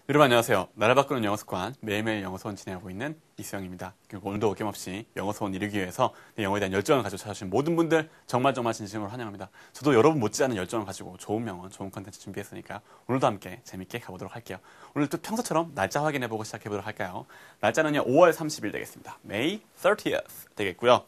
여러분 안녕하세요. 나를 바꾸는 영어 습관 매일매일 영어 수업 진행하고 있는 이수영입니다. 그리고 오늘도 어김없이 영어 수업 이루기 위해서 영어에 대한 열정을 가지고 찾아주신 모든 분들 정말 진심으로 환영합니다. 저도 여러분 못지않은 열정을 가지고 좋은 명언, 좋은 컨텐츠 준비했으니까요. 오늘도 함께 재밌게 가보도록 할게요. 오늘 또 평소처럼 날짜 확인해보고 시작해보도록 할까요? 날짜는요 5월 30일 되겠습니다. May 30th 되겠고요.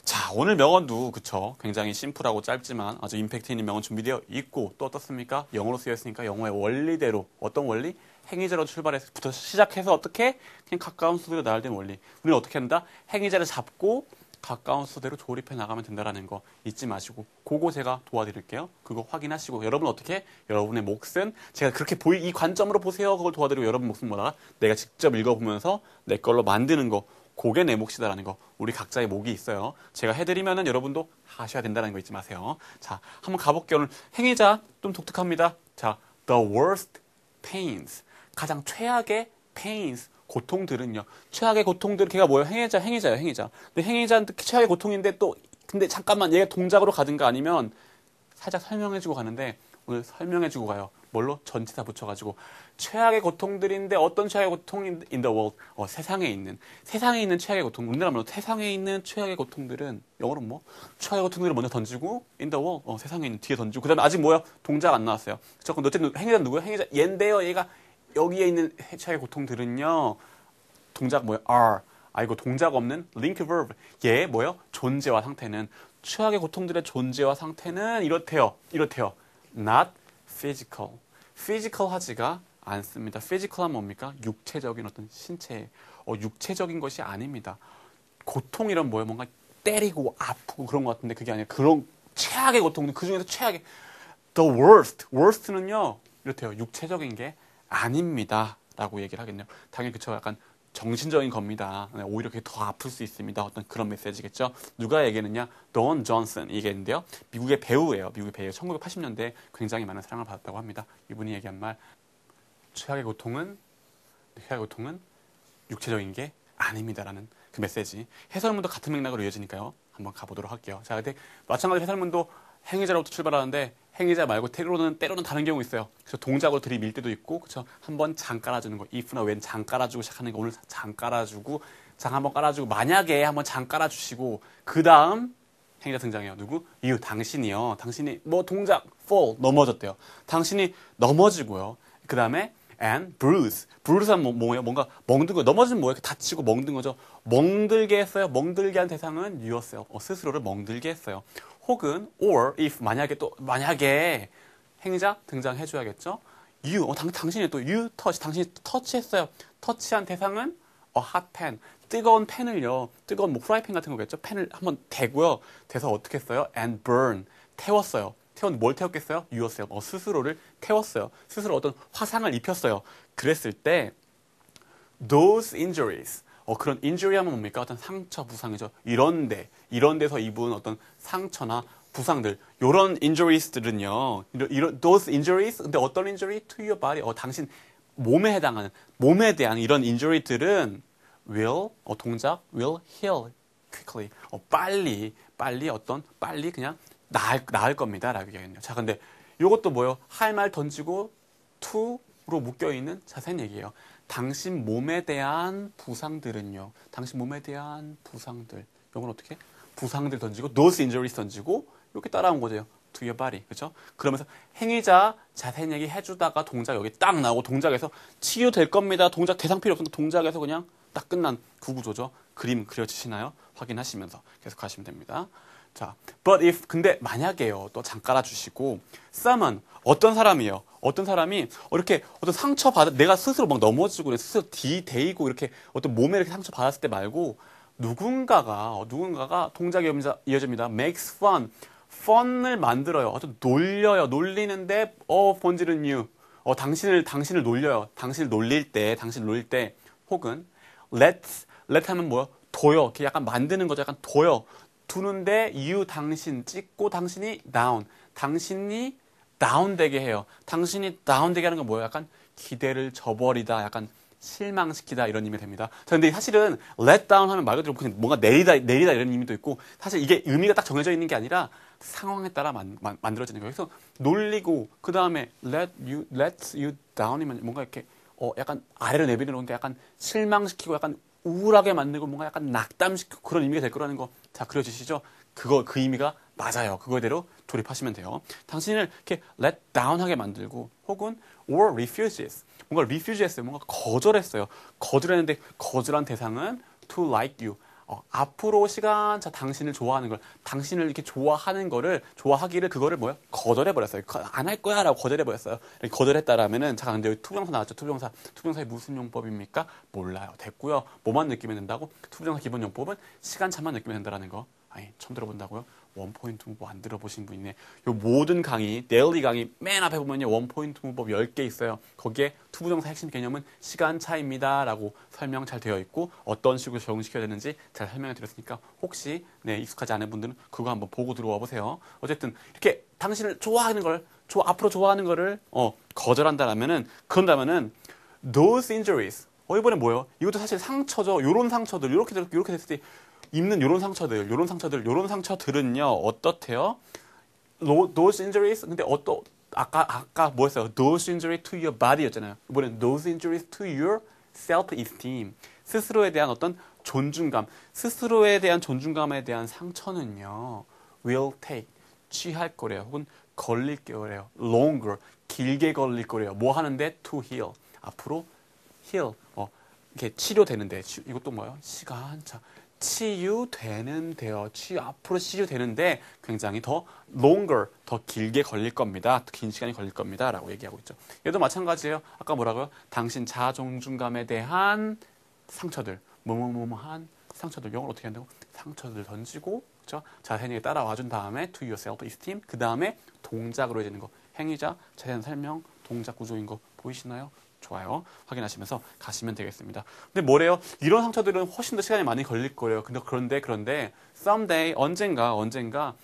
자, 오늘 명언도 그쵸, 굉장히 심플하고 짧지만 아주 임팩트 있는 명언 준비되어 있고, 또 어떻습니까? 영어로 쓰였으니까 영어의 원리대로, 어떤 원리? 행위자로 출발해서부터 시작해서 어떻게? 그냥 가까운 수대로 나열된 원리. 우리는 어떻게 한다? 행위자를 잡고 가까운 수대로 조립해 나가면 된다라는 거 잊지 마시고, 그거 제가 도와드릴게요. 그거 확인하시고, 여러분 어떻게? 여러분의 몫은 제가 그렇게 이 관점으로 보세요. 그걸 도와드리고, 여러분 몫은 뭐다? 내가 직접 읽어보면서 내 걸로 만드는 거. 그게 내 몫이다라는 거. 우리 각자의 몫이 있어요. 제가 해드리면은 여러분도 하셔야 된다는 거 잊지 마세요. 자, 한번 가볼게요. 오늘 행위자 좀 독특합니다. 자, the worst pains. 가장 최악의 pains. 고통들은요. 최악의 고통들, 걔가 뭐예요? 행위자예요, 행위자. 근데 행위자는 최악의 고통인데 또, 근데 잠깐만, 얘가 동작으로 가든가 아니면 살짝 설명해주고 가는데, 오늘 설명해주고 가요. 뭘로? 전치사 붙여가지고. 최악의 고통들인데 어떤 최악의 고통인 in the world? 세상에 있는 최악의 고통. 우리나라 말로 세상에 있는 최악의 고통들은, 영어로 뭐? 최악의 고통들을 먼저 던지고 in the world. 세상에 있는 뒤에 던지고. 그 다음에 아직 뭐야? 동작 안 나왔어요. 그쵸? 그럼 어쨌든 행위자는 누구야? 행위자 얘인데요. 얘가 여기에 있는 최악의 고통들은요. 동작 뭐야? are. 이거 동작 없는 link verb. 얘 뭐예요? 존재와 상태는. 최악의 고통들의 존재와 상태는 이렇대요. Not physical. physical하지가 않습니다. physical은 뭡니까? 육체적인 어떤 신체, 육체적인 것이 아닙니다. 고통이란 뭐예요? 뭔가 때리고 아프고 그런 것 같은데 그게 아니라 그런 최악의 고통은 그 중에서 최악의 the worst는요 이렇대요. 육체적인 게 아닙니다. 라고 얘기를 하겠네요. 당연히 그쵸. 약간 정신적인 겁니다. 오히려 그게 더 아플 수 있습니다. 어떤 그런 메시지겠죠. 누가 얘기했느냐? 돈 존슨 얘기했는데요. 미국의 배우예요. 1980년대에 굉장히 많은 사랑을 받았다고 합니다. 이분이 얘기한 말, 최악의 고통은 육체적인 게 아닙니다라는 그 메시지. 해설문도 같은 맥락으로 이어지니까요. 한번 가보도록 할게요. 자, 근데 마찬가지로 해설문도 행위자로부터 출발하는데 행위자 말고 때로는 다른 경우 있어요. 그래서 동작으로 들이밀 때도 있고, 그쵸? 한번 장 깔아주는 거, if나 when 장 깔아주고 시작하는 거, 오늘 장 깔아주고, 장 한번 깔아주고, 만약에 한번 장 깔아주시고, 그 다음 행위자 등장해요. 누구? you, 당신이요. 당신이 뭐 동작, fall, 넘어졌대요. 당신이 넘어지고요. 그 다음에 and bruise는 뭐예요? 뭔가 멍든 거, 넘어지면 뭐예요? 다치고 멍든 거죠. 멍들게 했어요. 멍들게 한 대상은 you였어요. 스스로를 멍들게 했어요. 혹은 or 만약에 행위자 등장해줘야겠죠. 당신이 또 당신이 터치했어요. 터치한 대상은 hot pan, 뜨거운 팬을요. 뜨거운 뭐 프라이팬 같은 거겠죠. 팬을 한번 대고요. 대서 어떻게 했어요? and burn, 태웠어요. 뭘 태웠겠어요? yourself, 스스로를 태웠어요. 스스로 어떤 화상을 입혔어요. 그랬을 때 those injuries, 그런 injury 하면 뭡니까? 어떤 상처, 부상이죠. 이런 데서 입은 어떤 상처나 부상들, 요런 injuries들은요, those injuries, 근데 어떤 injury? to your body, 당신 몸에 대한 이런 injury들은 동작, will heal quickly, 빨리 그냥 나을 겁니다. 라고 얘기하겠네요. 자, 근데 요것도 뭐예요? 할 말 던지고 to로 묶여있는 자세한 얘기예요. 당신 몸에 대한 부상들은요. 당신 몸에 대한 부상들. 이건 어떻게? 부상들 던지고, those injuries 던지고, 이렇게 따라온 거죠. to your body. 그죠? 그러면서 행위자 자세한 얘기 해주다가 동작 여기 딱 나오고 동작에서 치유될 겁니다. 동작 대상 필요 없으니까 동작에서 그냥 딱 끝난 구구조죠. 그림 그려지시나요? 확인하시면서 계속 하시면 됩니다. 자, but if, 근데 만약에요. 또 장 깔아주시고, someone, 어떤 사람이 이렇게 어떤 내가 스스로 막 넘어지고, 스스로 데이고, 이렇게 어떤 몸에 이렇게 상처 받았을 때 말고, 누군가가 동작이 이어집니다. makes fun을 만들어요. 어떤 놀리는데, 본질은 you. 당신을 놀려요. 당신을 놀릴 때, 혹은, let 하면 뭐요? 둬요. 이렇게 약간 만드는 거죠. 약간 둬요. 두는데 당신 찍고 당신이 다운되게 해요. 당신이 다운되게 하는 건 뭐예요? 약간 기대를 저버리다, 약간 실망시키다 이런 의미 됩니다. 자, 근데 사실은 let down 하면 말 그대로 그냥 뭔가 내리다 이런 의미도 있고, 사실 이게 의미가 딱 정해져 있는 게 아니라 상황에 따라 만들어지는 거예요. 그래서 놀리고 그 다음에 let you down이면 뭔가 이렇게 약간 아래로 내비내는 게 약간 실망시키고 약간 우울하게 만들고 뭔가 약간 낙담시키고 그런 의미가 될 거라는 거 다 그려지시죠? 그 의미가 맞아요. 그거대로 조립하시면 돼요. 당신을 이렇게 let down하게 만들고 혹은 or refuses. 뭔가 refuse 했어요. 뭔가 거절했어요. 거절했는데 거절한 대상은 to like you. 앞으로 시간차 당신을 좋아하는 걸, 당신을 이렇게 좋아하는 거를, 좋아하기를 그거를 뭐야? 거절해버렸어요. 안 할 거야 라고 거절해버렸어요. 거절했다라면은, 자, 근데 여기 투부정사 나왔죠? 투부정사. 투부정사의 무슨 용법입니까? 몰라요. 됐고요. 뭐만 느끼면 된다고? 투부정사 기본 용법은 시간차만 느끼면 된다라는 거. 아니, 처음 들어본다고요? 원포인트 문법 안 들어보신 분 있네. 요 모든 강의, 데일리 강의 맨 앞에 보면요. 원포인트 문법 10개 있어요. 거기에 투부정사 핵심 개념은 시간차입니다. 라고 설명 잘 되어 있고 어떤 식으로 적용시켜야 되는지 잘 설명해 드렸으니까 혹시 익숙하지 않은 분들은 그거 한번 보고 들어와 보세요. 어쨌든 이렇게 당신을 좋아하는 걸, 앞으로 좋아하는 거를 거절한다라면은 그런다면은 those injuries 이번에 뭐예요? 이것도 사실 상처죠. 요런 상처들 이렇게 됐을 때 입는 요런 상처들은요 어떻대요? Those injuries 근데 아까 뭐였어요? Those injuries to your body였잖아요. 이번엔 those injuries to your self-esteem. 스스로에 대한 어떤 존중감, 스스로에 대한 존중감에 대한 상처는요 will take 취할 거래요. 혹은 걸릴 거래요. longer 길게 걸릴 거래요. 뭐 하는데 to heal 앞으로 heal 이렇게 치료되는데 이것도 뭐예요? 시간차. 치유되는데요. 앞으로 치유되는데 굉장히 더 longer, 더 길게 걸릴 겁니다. 더 긴 시간이 걸릴 겁니다. 라고 얘기하고 있죠. 얘도 마찬가지예요. 아까 뭐라고요? 당신 자존중감에 대한 상처들, 뭐뭐뭐한 상처들, 영어로 어떻게 한다고? 상처들 던지고, 그렇죠? 자세하게 따라와 준 다음에 to your self-esteem, 그 다음에 동작으로 해야 되는 거. 행위자, 자세한 설명, 동작 구조인 거 보이시나요? 좋아요. 확인하시면서 가시면 되겠습니다. 근데 뭐래요? 이런 상처들은 훨씬 더 시간이 많이 걸릴 거예요. 그런데 someday 언젠가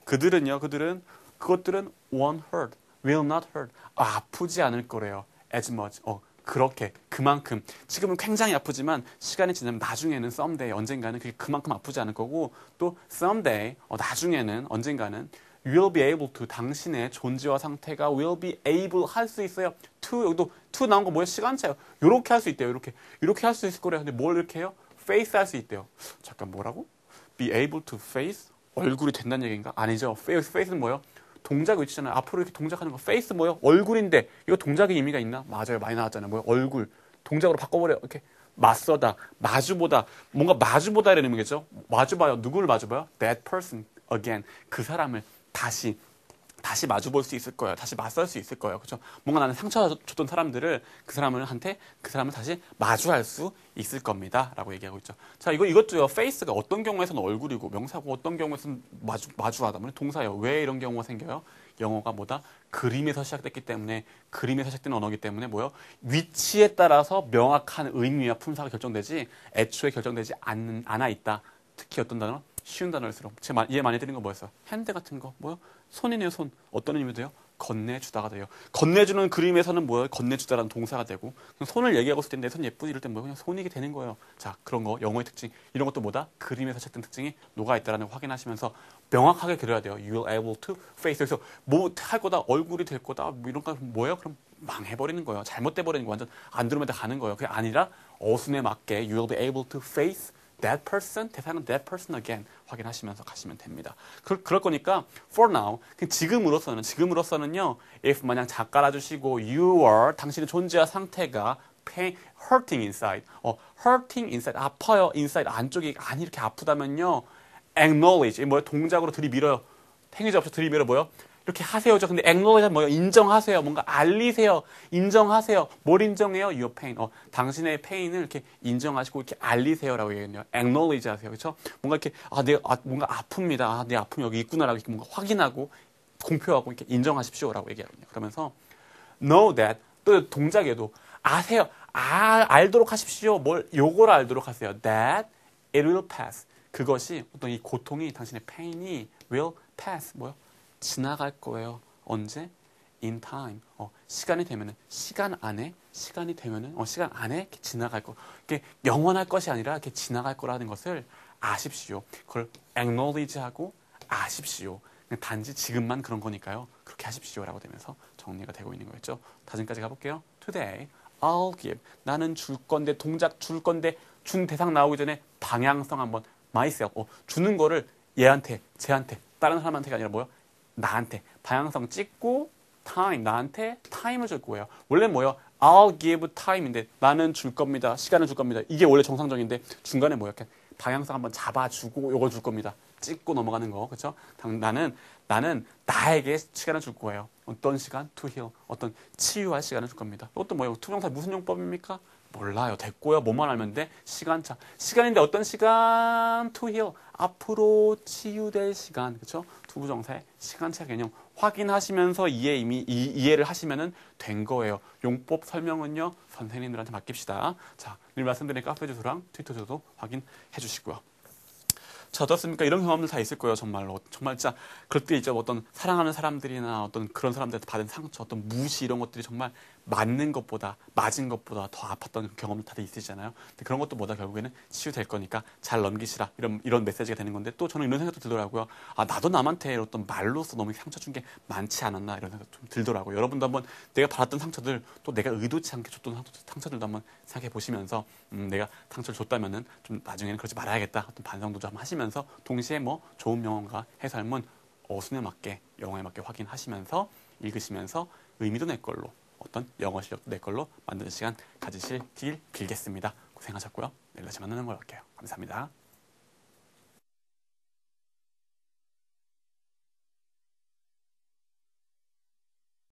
그들은 그것들은 won't hurt, will not hurt. 아프지 않을 거래요. as much. 그렇게 그만큼 지금은 굉장히 아프지만 시간이 지나면 나중에는 someday 언젠가는 그게 그만큼 아프지 않을 거고 또 someday 나중에는 언젠가는 will be able to 당신의 존재와 상태가 will be able 할 수 있어요. to 여기도 to 나온 거 뭐예요? 시간차예요. 요렇게 할 수 있대요. 이렇게 할 수 있을 거래요. 근데 뭘 이렇게 해요? face 할 수 있대요. 잠깐 뭐라고? be able to face 얼굴이 된다는 얘기인가? 아니죠. face는 뭐예요? 동작 위치잖아요. 앞으로 이렇게 동작하는 거 face 뭐예요? 얼굴인데 이거 동작의 의미가 있나? 맞아요. 많이 나왔잖아요. 뭐예요? 얼굴 동작으로 바꿔버려요. 이렇게 맞서다, 마주보다, 뭔가 마주보다 이런 의미겠죠? 마주봐요. 누구를 마주봐요? That person again. 그 사람을 다시 마주볼 수 있을 거예요. 다시 맞설 수 있을 거예요. 그렇죠? 뭔가 나는 상처 줬던 사람들을 그 사람을 다시 마주할 수 있을 겁니다. 라고 얘기하고 있죠. 자, 이것도요. face가 어떤 경우에서는 얼굴이고 명사고 어떤 경우에서는 마주하다. 동사예요. 왜 이런 경우가 생겨요? 영어가 뭐다? 그림에서 시작됐기 때문에 그림에서 시작된 언어이기 때문에 뭐요? 위치에 따라서 명확한 의미와 품사가 결정되지 애초에 결정되지 않아 있다. 특히 어떤 단어? 쉬운 단어일수록 제가 이해 많이 드린 거 뭐였어요? 핸드 같은 거 뭐요? 손이네요. 손. 어떤 의미 돼요? 건네주다가 돼요. 건네주는 그림에서는 뭐예요? 건네주다라는 동사가 되고 손을 얘기하고 있을 때 내 손 예쁘지 이럴 때 뭐예요? 그냥 손이게 되는 거예요. 자, 그런 거 영어의 특징 이런 것도 뭐다? 그림에서 시작된 특징이 녹아있다는 걸 확인하시면서 명확하게 그려야 돼요. You are able to face. 그래서 뭐 할 거다? 얼굴이 될 거다? 뭐 이런 거 뭐예요? 그럼 망해버리는 거예요. 잘못돼버리는 거 완전 안드로메다 가는 거예요. 그게 아니라 어순에 맞게 You will be able to face that person, 대상은 that person again 확인하시면서 가시면 됩니다. 그럴 거니까 for now, 지금으로서는요, if 만약 작가라 주시고 you are, 당신의 존재와 상태가 pain, hurting inside, hurting inside, 아파요, inside, 안쪽이 아니 이렇게 아프다면요, acknowledge, 뭐예요? 동작으로 들이밀어요. 행위자 없이 들이밀어 뭐요? 이렇게 하세요죠. 근데 acknowledge는 뭐예요? 인정하세요. 뭔가 알리세요. 인정하세요. 뭘 인정해요? Your pain. 당신의 pain을 이렇게 인정하시고 이렇게 알리세요라고 얘기해요. acknowledge 하세요. 그렇죠? 뭔가 이렇게 뭔가 아픕니다. 내 아픔이 여기 있구나라고 이렇게 뭔가 확인하고 공표하고 이렇게 인정하십시오라고 얘기하거든요. 그러면서 know that 또 동작에도 아세요. 알도록 하십시오. 요거를 알도록 하세요. That it will pass. 그것이 어떤 이 고통이 당신의 pain이 will pass. 뭐요? 지나갈 거예요. 언제? In time. 시간이 되면은 시간 안에 이렇게 지나갈 거. 이게 영원할 것이 아니라 이렇게 지나갈 거라는 것을 아십시오. 그걸 acknowledge하고 아십시오. 단지 지금만 그런 거니까요. 그렇게 하십시오라고 되면서 정리가 되고 있는 거였죠. 다짐까지 가볼게요. Today I'll give. 나는 줄 건데, 동작 줄 건데, 준 대상 나오기 전에 방향성 한번 myself. 주는 거를 얘한테, 쟤한테, 다른 사람한테가 아니라 뭐요? 나한테. 방향성 찍고 time. 나한테 time을 줄 거예요. 원래 뭐요? I'll give time인데 나는 줄 겁니다. 시간을 줄 겁니다. 이게 원래 정상적인데 중간에 뭐요? 이렇게 방향성 한번 잡아주고 요걸 줄 겁니다. 찍고 넘어가는 거. 그렇죠? 나는 나에게 시간을 줄 거예요. 어떤 시간? To heal. 어떤 치유할 시간을 줄 겁니다. 이것도 뭐예요? 투명사 무슨 용법입니까? 몰라요. 됐고요. 뭐만 알면 돼? 시간차. 시간인데 어떤 시간? To heal. 앞으로 치유될 시간. 그렇죠? 투부정사의 시간차 개념 확인하시면서 이해를 하시면은 된 거예요. 용법 설명은요. 선생님들한테 맡깁시다. 자, 늘 말씀드린 카페 주소랑 트위터 주소 확인해 주시고요. 자, 어떻습니까? 이런 경험들 다 있을 거예요, 정말로. 정말 진짜, 그럴 때 있죠. 어떤 사랑하는 사람들이나 어떤 그런 사람들한테 받은 상처, 어떤 무시 이런 것들이 정말 맞는 것보다, 맞은 것보다 더 아팠던 경험들 다들 있으시잖아요. 근데 그런 것도 뭐다 결국에는 치유될 거니까 잘 넘기시라. 이런 메시지가 되는 건데 또 저는 이런 생각도 들더라고요. 아, 나도 남한테 어떤 말로서 너무 상처 준 게 많지 않았나 이런 생각 좀 들더라고요. 여러분도 한번 내가 받았던 상처들, 또 내가 의도치 않게 줬던 상처들도 한번 생각해 보시면서, 내가 상처를 줬다면은 좀 나중에는 그러지 말아야겠다. 어떤 반성도 좀 하시면서 동시에 뭐 좋은 명언과 해설문 어순에 맞게 영어에 맞게 확인하시면서 읽으시면서 의미도 내 걸로 어떤 영어 실력도 내 걸로 만드는 시간 가지시길 빌겠습니다. 고생하셨고요. 내일 다시 만나는 걸로 할게요. 감사합니다.